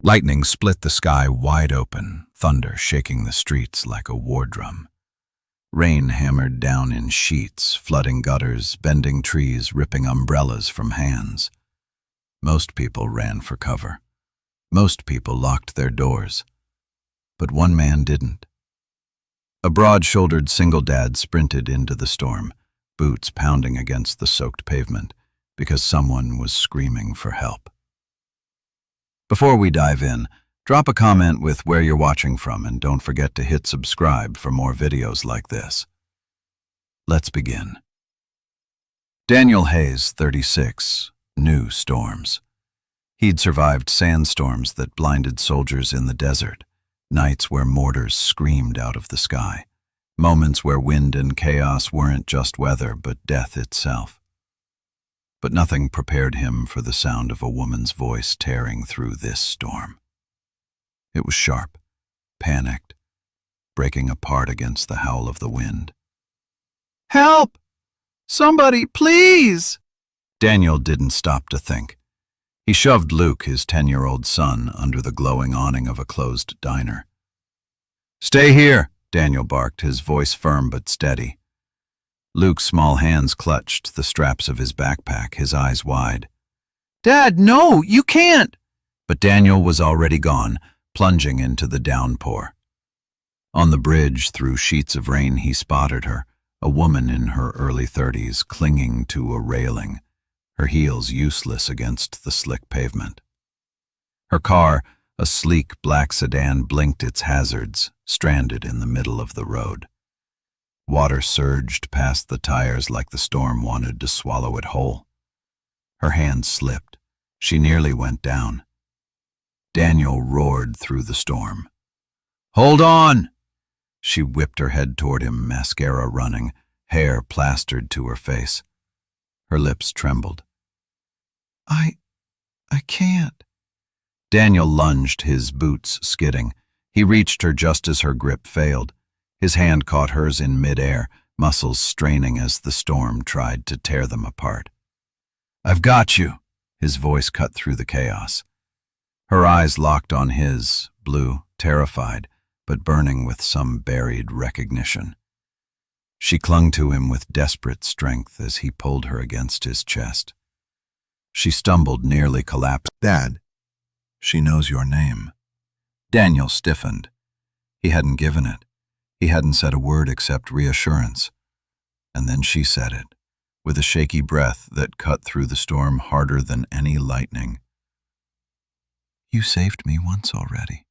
Lightning split the sky wide open, thunder shaking the streets like a war drum. Rain hammered down in sheets, flooding gutters, bending trees, ripping umbrellas from hands. Most people ran for cover. Most people locked their doors. But one man didn't. A broad-shouldered single dad sprinted into the storm, boots pounding against the soaked pavement, because someone was screaming for help. Before we dive in, drop a comment with where you're watching from and don't forget to hit subscribe for more videos like this. Let's begin. Daniel Hayes, 36, knew storms. He'd survived sandstorms that blinded soldiers in the desert, nights where mortars screamed out of the sky, moments where wind and chaos weren't just weather but death itself. But nothing prepared him for the sound of a woman's voice tearing through this storm. It was sharp, panicked, breaking apart against the howl of the wind. Help! Somebody, please! Daniel didn't stop to think. He shoved Luke, his 10-year-old son, under the glowing awning of a closed diner. "Stay here," Daniel barked, his voice firm but steady. Luke's small hands clutched the straps of his backpack, his eyes wide. Dad, no, you can't! But Daniel was already gone, plunging into the downpour. On the bridge, through sheets of rain, he spotted her, a woman in her early 30s, clinging to a railing, her heels useless against the slick pavement. Her car, a sleek black sedan, blinked its hazards, stranded in the middle of the road. Water surged past the tires like the storm wanted to swallow it whole. Her hand slipped. She nearly went down. Daniel roared through the storm. "Hold on!" She whipped her head toward him, mascara running, hair plastered to her face. Her lips trembled. I can't." Daniel lunged, his boots skidding. He reached her just as her grip failed. His hand caught hers in midair, muscles straining as the storm tried to tear them apart. "I've got you," his voice cut through the chaos. Her eyes locked on his, blue, terrified, but burning with some buried recognition. She clung to him with desperate strength as he pulled her against his chest. She stumbled, nearly collapsed. "Dad, she knows your name." Daniel stiffened. He hadn't given it. He hadn't said a word except reassurance. And then she said it, with a shaky breath that cut through the storm harder than any lightning. "You saved me once already.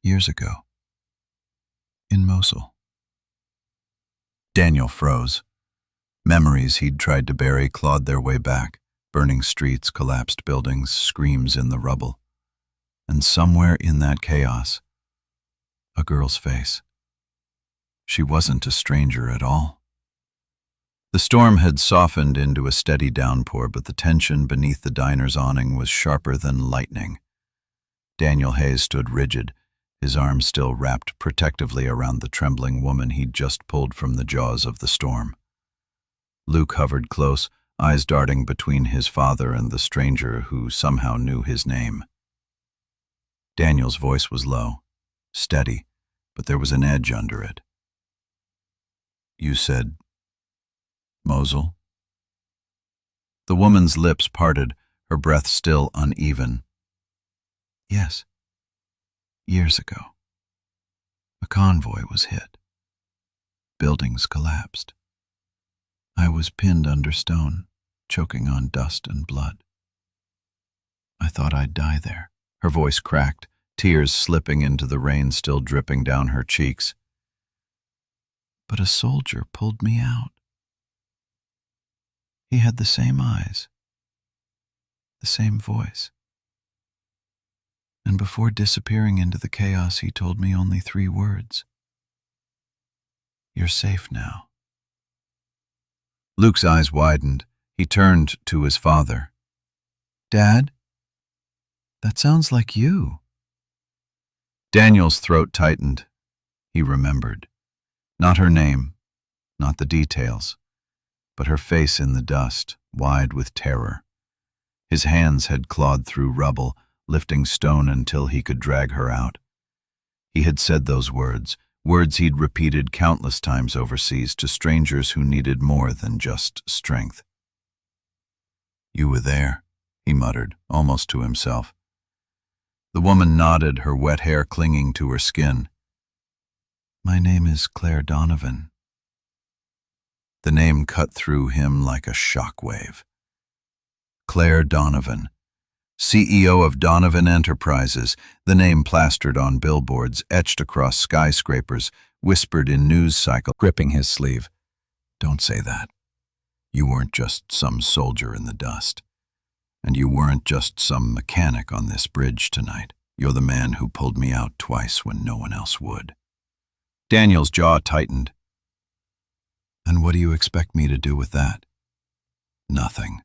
Years ago. In Mosul." Daniel froze. Memories he'd tried to bury clawed their way back, burning streets, collapsed buildings, screams in the rubble. And somewhere in that chaos, a girl's face. She wasn't a stranger at all. The storm had softened into a steady downpour, but the tension beneath the diner's awning was sharper than lightning. Daniel Hayes stood rigid, his arms still wrapped protectively around the trembling woman he'd just pulled from the jaws of the storm. Luke hovered close, eyes darting between his father and the stranger who somehow knew his name. Daniel's voice was low, steady, but there was an edge under it. "You said Mosul?" The woman's lips parted, her breath still uneven. "Yes. Years ago. A convoy was hit. Buildings collapsed. I was pinned under stone, choking on dust and blood. I thought I'd die there." Her voice cracked, tears slipping into the rain still dripping down her cheeks. "But a soldier pulled me out. He had the same eyes, the same voice. And before disappearing into the chaos, he told me only 3 words. You're safe now." Luke's eyes widened. He turned to his father. "Dad, that sounds like you." Daniel's throat tightened. He remembered. Not her name, not the details, but her face in the dust, wide with terror. His hands had clawed through rubble, lifting stone until he could drag her out. He had said those words, words he'd repeated countless times overseas to strangers who needed more than just strength. "You were there," he muttered, almost to himself. The woman nodded, her wet hair clinging to her skin. "My name is Claire Donovan." The name cut through him like a shockwave. Claire Donovan, CEO of Donovan Enterprises, the name plastered on billboards, etched across skyscrapers, whispered in news cycles, gripping his sleeve. "Don't say that. You weren't just some soldier in the dust. And you weren't just some mechanic on this bridge tonight. You're the man who pulled me out twice when no one else would." Daniel's jaw tightened. "And what do you expect me to do with that?" "Nothing."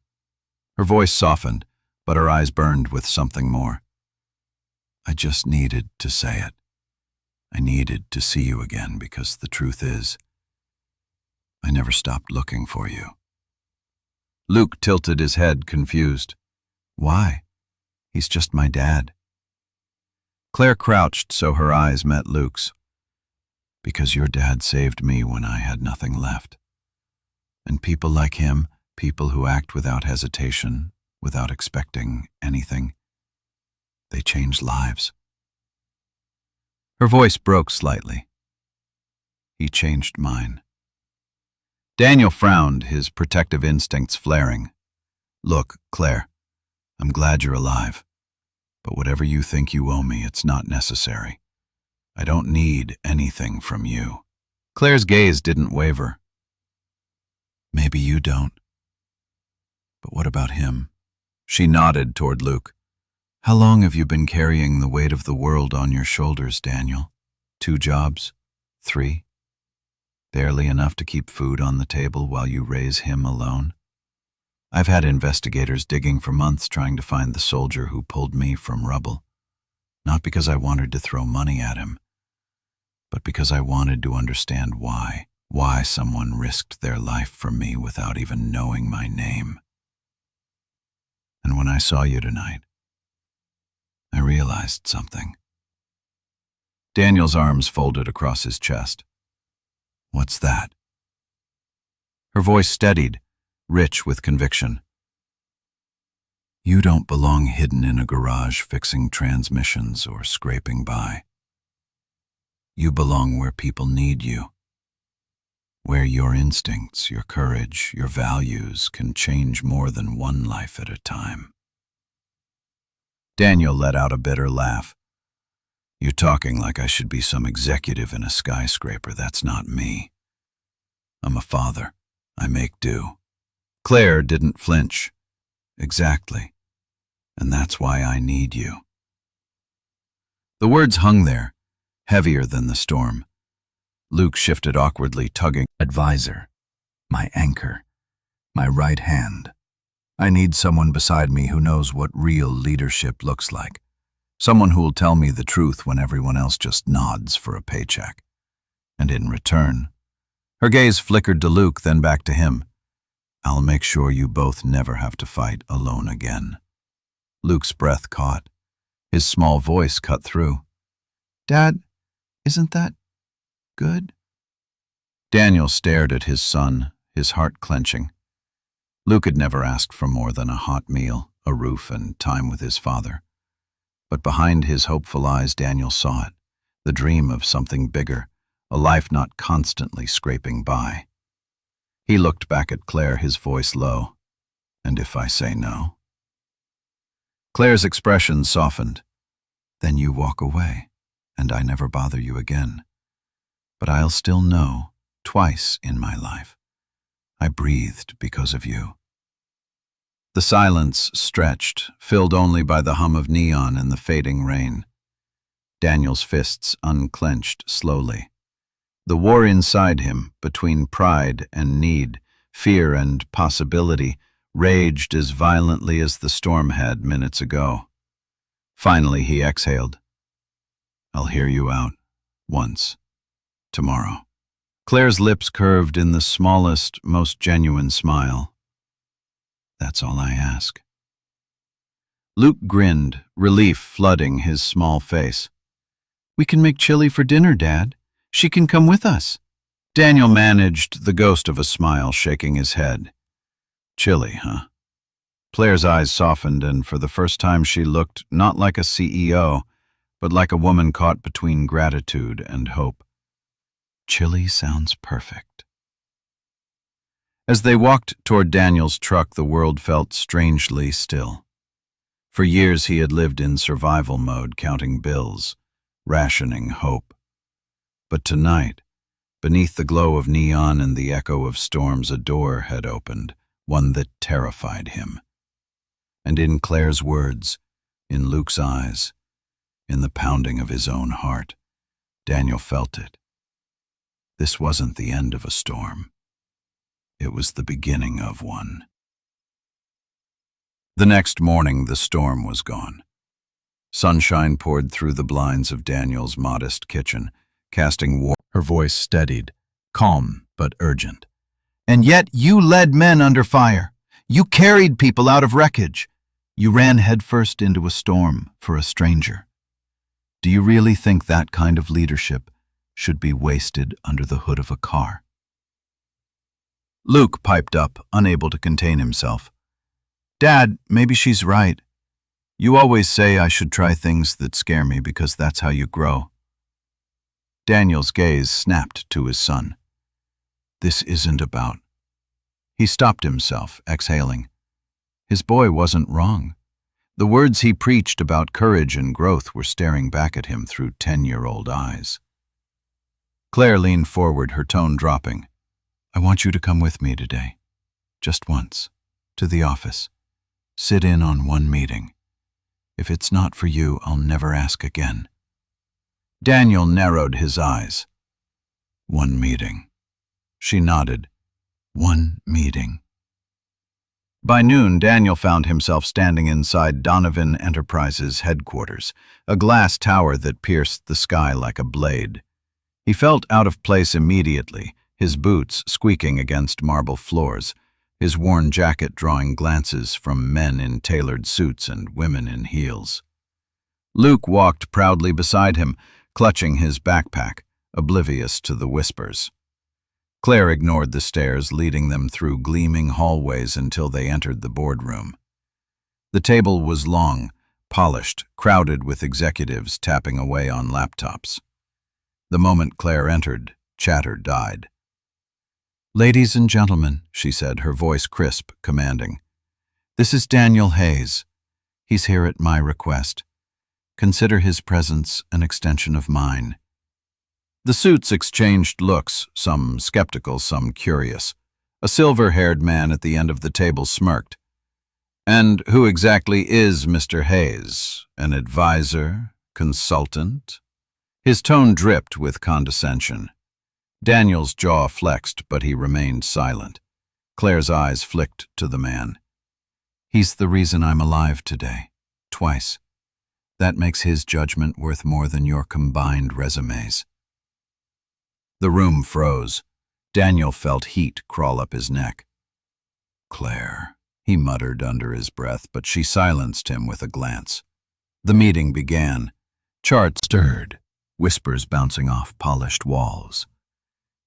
Her voice softened, but her eyes burned with something more. "I just needed to say it. I needed to see you again because the truth is, I never stopped looking for you." Luke tilted his head, confused. "Why? He's just my dad." Claire crouched so her eyes met Luke's. "Because your dad saved me when I had nothing left. And people like him, people who act without hesitation, without expecting anything, they change lives." Her voice broke slightly. "He changed mine." Daniel frowned, his protective instincts flaring. "Look, Claire, I'm glad you're alive, but whatever you think you owe me, it's not necessary. I don't need anything from you." Claire's gaze didn't waver. "Maybe you don't. But what about him?" She nodded toward Luke. "How long have you been carrying the weight of the world on your shoulders, Daniel? 2 jobs? 3? Barely enough to keep food on the table while you raise him alone? I've had investigators digging for months trying to find the soldier who pulled me from rubble. Not because I wanted to throw money at him, but because I wanted to understand why someone risked their life for me without even knowing my name. And when I saw you tonight, I realized something." Daniel's arms folded across his chest. "What's that?" Her voice steadied, rich with conviction. "You don't belong hidden in a garage fixing transmissions or scraping by. You belong where people need you, where your instincts, your courage, your values can change more than one life at a time." Daniel let out a bitter laugh. "You're talking like I should be some executive in a skyscraper. That's not me. I'm a father. I make do." Claire didn't flinch. "Exactly. And that's why I need you." The words hung there, heavier than the storm. Luke shifted awkwardly, tugging. "Advisor. My anchor. My right hand. I need someone beside me who knows what real leadership looks like. Someone who will tell me the truth when everyone else just nods for a paycheck. And in return," her gaze flickered to Luke, then back to him, "I'll make sure you both never have to fight alone again." Luke's breath caught. His small voice cut through. "Dad, isn't that good?" Daniel stared at his son, his heart clenching. Luke had never asked for more than a hot meal, a roof, and time with his father. But behind his hopeful eyes, Daniel saw it, the dream of something bigger, a life not constantly scraping by. He looked back at Claire, his voice low. "And if I say no?" Claire's expression softened. "Then you walk away, and I never bother you again. But I'll still know, twice in my life, I breathed because of you." The silence stretched, filled only by the hum of neon and the fading rain. Daniel's fists unclenched slowly. The war inside him, between pride and need, fear and possibility, raged as violently as the storm had minutes ago. Finally he exhaled. "I'll hear you out. Once. Tomorrow." Claire's lips curved in the smallest, most genuine smile. "That's all I ask." Luke grinned, relief flooding his small face. We can make chili for dinner, Dad. She can come with us. Daniel managed the ghost of a smile, shaking his head. Chili, huh? Claire's eyes softened, and for the first time she looked not like a CEO, but like a woman caught between gratitude and hope. Chili sounds perfect. As they walked toward Daniel's truck, the world felt strangely still. For years he had lived in survival mode, counting bills, rationing hope. But tonight, beneath the glow of neon and the echo of storms, a door had opened, one that terrified him. And in Claire's words, in Luke's eyes, in the pounding of his own heart, Daniel felt it. This wasn't the end of a storm. It was the beginning of one. The next morning, the storm was gone. Sunshine poured through the blinds of Daniel's modest kitchen, casting warmth. Her voice steadied, calm but urgent. And yet you led men under fire. You carried people out of wreckage. You ran headfirst into a storm for a stranger. Do you really think that kind of leadership should be wasted under the hood of a car? Luke piped up, unable to contain himself. Dad, maybe she's right. You always say I should try things that scare me because that's how you grow. Daniel's gaze snapped to his son. This isn't about. He stopped himself, exhaling. His boy wasn't wrong. The words he preached about courage and growth were staring back at him through 10-year-old eyes. Claire leaned forward, her tone dropping. I want you to come with me today. Just once. To the office. Sit in on one meeting. If it's not for you, I'll never ask again. Daniel narrowed his eyes. One meeting. She nodded. One meeting. By noon, Daniel found himself standing inside Donovan Enterprises headquarters, a glass tower that pierced the sky like a blade. He felt out of place immediately, his boots squeaking against marble floors, his worn jacket drawing glances from men in tailored suits and women in heels. Luke walked proudly beside him, clutching his backpack, oblivious to the whispers. Claire ignored the stairs, leading them through gleaming hallways until they entered the boardroom. The table was long, polished, crowded with executives tapping away on laptops. The moment Claire entered, chatter died. Ladies and gentlemen, she said, her voice crisp, commanding. This is Daniel Hayes. He's here at my request. Consider his presence an extension of mine. The suits exchanged looks, some skeptical, some curious. A silver-haired man at the end of the table smirked. And who exactly is Mr. Hayes? An advisor? Consultant? His tone dripped with condescension. Daniel's jaw flexed, but he remained silent. Claire's eyes flicked to the man. He's the reason I'm alive today. Twice. That makes his judgment worth more than your combined resumes. The room froze. Daniel felt heat crawl up his neck. Claire, he muttered under his breath, but she silenced him with a glance. The meeting began. Charts stirred, whispers bouncing off polished walls.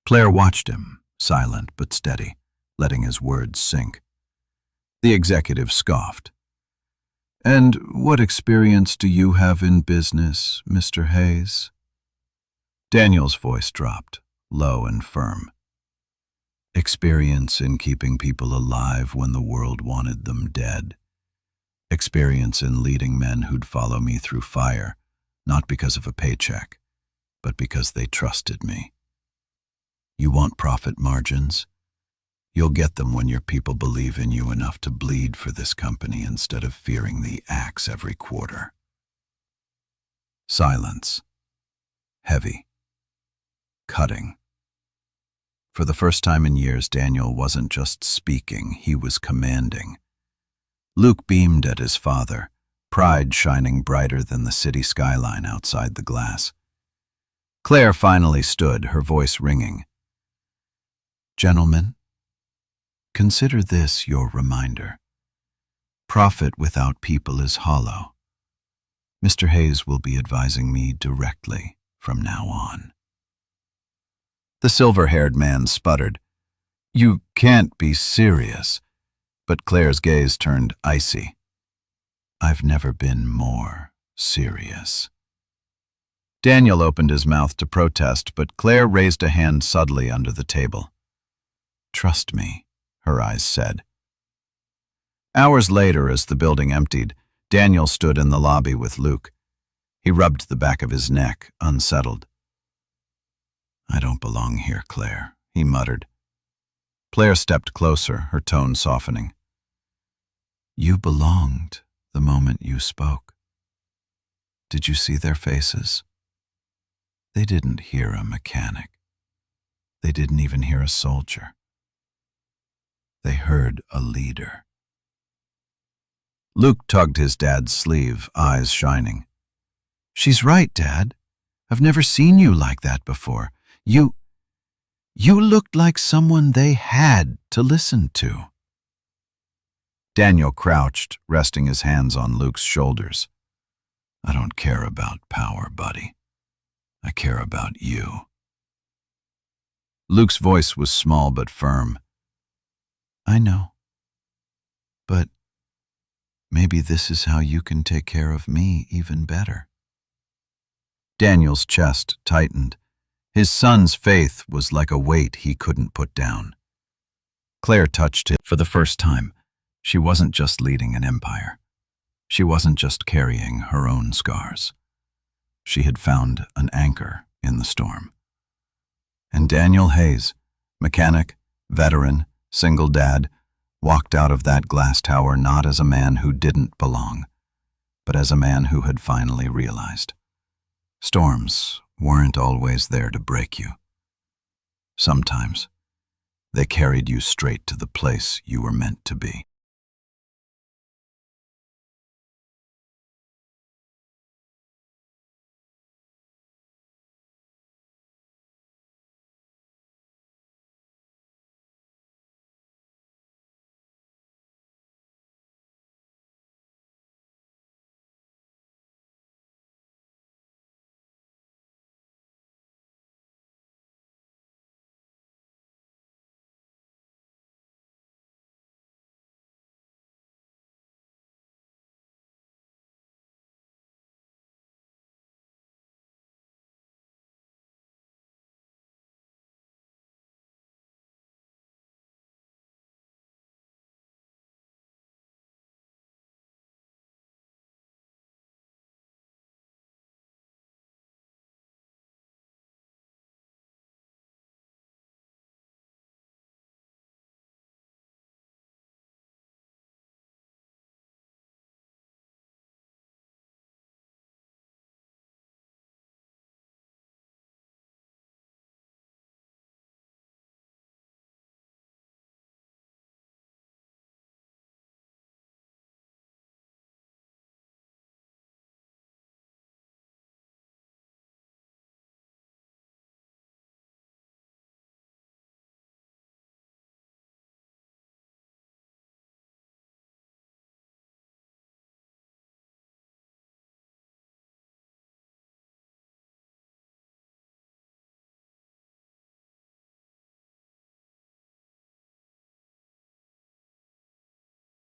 Claire watched him, silent but steady, letting his words sink. The executive scoffed. And what experience do you have in business, Mr. Hayes? Daniel's voice dropped, low and firm. Experience in keeping people alive when the world wanted them dead. Experience in leading men who'd follow me through fire, not because of a paycheck, but because they trusted me. You want profit margins? You'll get them when your people believe in you enough to bleed for this company instead of fearing the axe every quarter. Silence. Heavy. Cutting. For the first time in years, Daniel wasn't just speaking, he was commanding. Luke beamed at his father, pride shining brighter than the city skyline outside the glass. Claire finally stood, her voice ringing. Gentlemen, consider this your reminder. Profit without people is hollow. Mr. Hayes will be advising me directly from now on." The silver-haired man sputtered. "You can't be serious." But Claire's gaze turned icy. "I've never been more serious." Daniel opened his mouth to protest, but Claire raised a hand subtly under the table. "Trust me," her eyes said. Hours later, as the building emptied, Daniel stood in the lobby with Luke. He rubbed the back of his neck, unsettled. "I don't belong here, Claire," he muttered. Claire stepped closer, her tone softening. "You belonged the moment you spoke. Did you see their faces? They didn't hear a mechanic. They didn't even hear a soldier. They heard a leader." Luke tugged his dad's sleeve, eyes shining. "She's right, Dad. I've never seen you like that before. You looked like someone they had to listen to." Daniel crouched, resting his hands on Luke's shoulders. "I don't care about power, buddy. I care about you." Luke's voice was small but firm. "I know. But maybe this is how you can take care of me even better." Daniel's chest tightened. His son's faith was like a weight he couldn't put down. Claire touched it for the first time. She wasn't just leading an empire. She wasn't just carrying her own scars. She had found an anchor in the storm. And Daniel Hayes, mechanic, veteran, single dad, walked out of that glass tower not as a man who didn't belong, but as a man who had finally realized. Storms weren't always there to break you. Sometimes they carried you straight to the place you were meant to be.